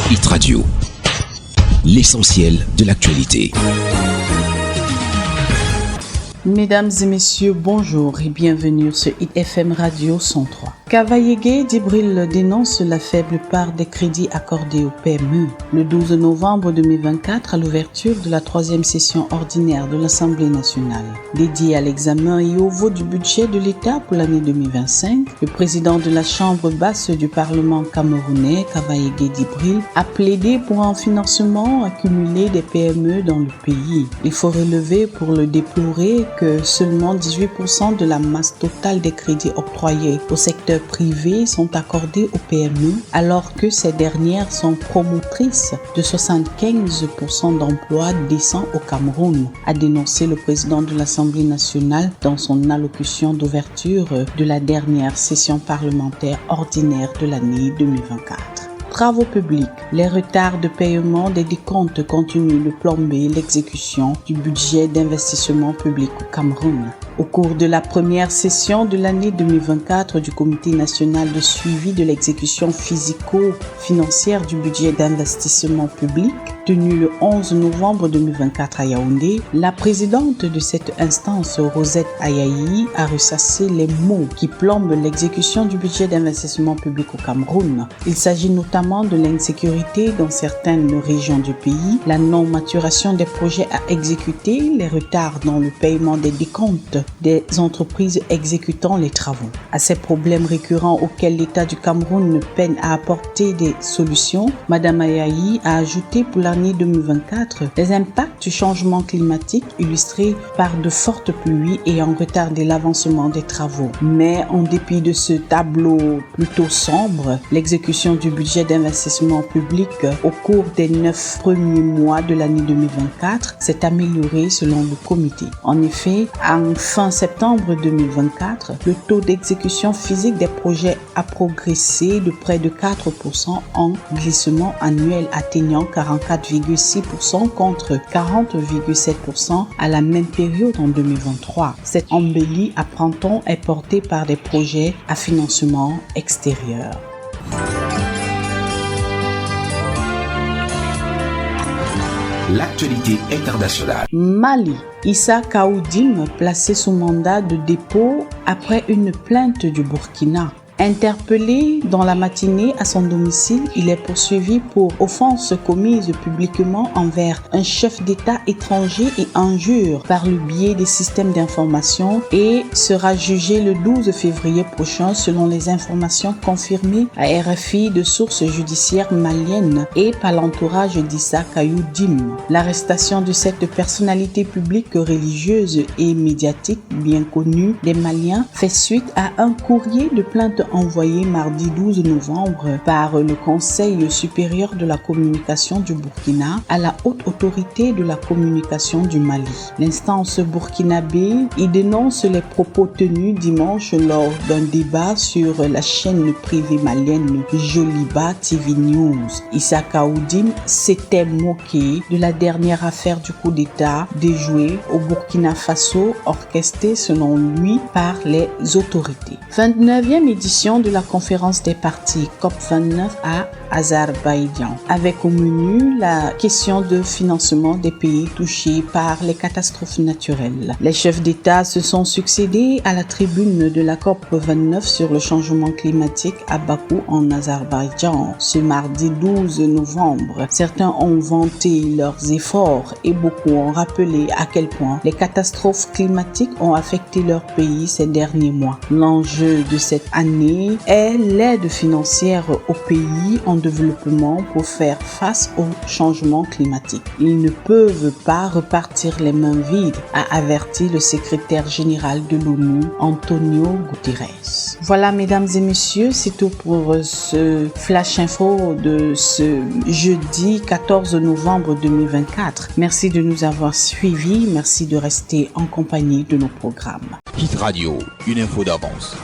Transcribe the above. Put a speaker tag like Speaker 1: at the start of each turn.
Speaker 1: Hit Radio, l'essentiel de l'actualité.
Speaker 2: Mesdames et messieurs, bonjour et bienvenue sur Hit FM Radio 103. Kavayegue Djibril dénonce la faible part des crédits accordés aux PME. Le 12 novembre 2024, à l'ouverture de la 3e session ordinaire de l'Assemblée nationale, dédiée à l'examen et au vote du budget de l'État pour l'année 2025, le président de la Chambre basse du Parlement camerounais, Kavayegue Djibril, a plaidé pour un financement accumulé des PME dans le pays. Il faut relever pour le déplorer que seulement 18% de la masse totale des crédits octroyés au secteur privé sont accordés aux PME, alors que ces dernières sont promotrices de 75% d'emplois décents au Cameroun, a dénoncé le président de l'Assemblée nationale dans son allocution d'ouverture de la dernière session parlementaire ordinaire de l'année 2024. Travaux publics. Les retards de paiement des décomptes continuent de plomber l'exécution du budget d'investissement public au Cameroun. Au cours de la première session de l'année 2024 du Comité national de suivi de l'exécution physico-financière du budget d'investissement public, tenue le 11 novembre 2024 à Yaoundé, la présidente de cette instance, Rosette Ayayi, a ressassé les maux qui plombent l'exécution du budget d'investissement public au Cameroun. Il s'agit notamment de l'insécurité dans certaines régions du pays, la non-maturation des projets à exécuter, les retards dans le paiement des décomptes des entreprises exécutant les travaux. À ces problèmes récurrents auxquels l'État du Cameroun peine à apporter des solutions, Madame Ayayi a ajouté pour l'année 2024 les impacts du changement climatique illustrés par de fortes pluies et en retardé l'avancement des travaux. Mais en dépit de ce tableau plutôt sombre, l'exécution du budget d'investissement public au cours des 9 premiers mois de l'année 2024 s'est améliorée selon le comité. En effet, en fin septembre 2024, le taux d'exécution physique des projets a progressé de près de 4% en glissement annuel atteignant 44,6% contre 40,7% à la même période en 2023. Cette embellie, apprend-on, est portée par des projets à financement extérieur.
Speaker 1: L'actualité internationale.
Speaker 2: Mali. Issa Kaoudim placé sous mandat de dépôt après une plainte du Burkina. Interpellé dans la matinée à son domicile, il est poursuivi pour offense commise publiquement envers un chef d'État étranger et injure par le biais des systèmes d'information et sera jugé le 12 février prochain selon les informations confirmées à RFI de sources judiciaires maliennes et par l'entourage d'Issa Kaoudim. L'arrestation de cette personnalité publique religieuse et médiatique bien connue des Maliens fait suite à un courrier de plainte envoyé mardi 12 novembre par le Conseil supérieur de la communication du Burkina à la haute autorité de la communication du Mali. L'instance burkinabé y dénonce les propos tenus dimanche lors d'un débat sur la chaîne privée malienne Joliba TV News. Issa Kaoudim s'était moqué de la dernière affaire du coup d'État déjouée au Burkina Faso, orchestrée selon lui par les autorités. 29e édition de la conférence des partis COP29 à Azerbaïdjan, avec au menu la question de financement des pays touchés par les catastrophes naturelles. Les chefs d'État se sont succédés à la tribune de la COP29 sur le changement climatique à Bakou en Azerbaïdjan ce mardi 12 novembre. Certains ont vanté leurs efforts et beaucoup ont rappelé à quel point les catastrophes climatiques ont affecté leur pays ces derniers mois. L'enjeu de cette année est l'aide financière aux pays en développement pour faire face au changement climatique. Ils ne peuvent pas repartir les mains vides, a averti le secrétaire général de l'ONU, Antonio Guterres. Voilà, mesdames et messieurs, c'est tout pour ce flash info de ce jeudi 14 novembre 2024. Merci de nous avoir suivis. Merci de rester en compagnie de nos programmes.
Speaker 1: Hit Radio, une info d'avance.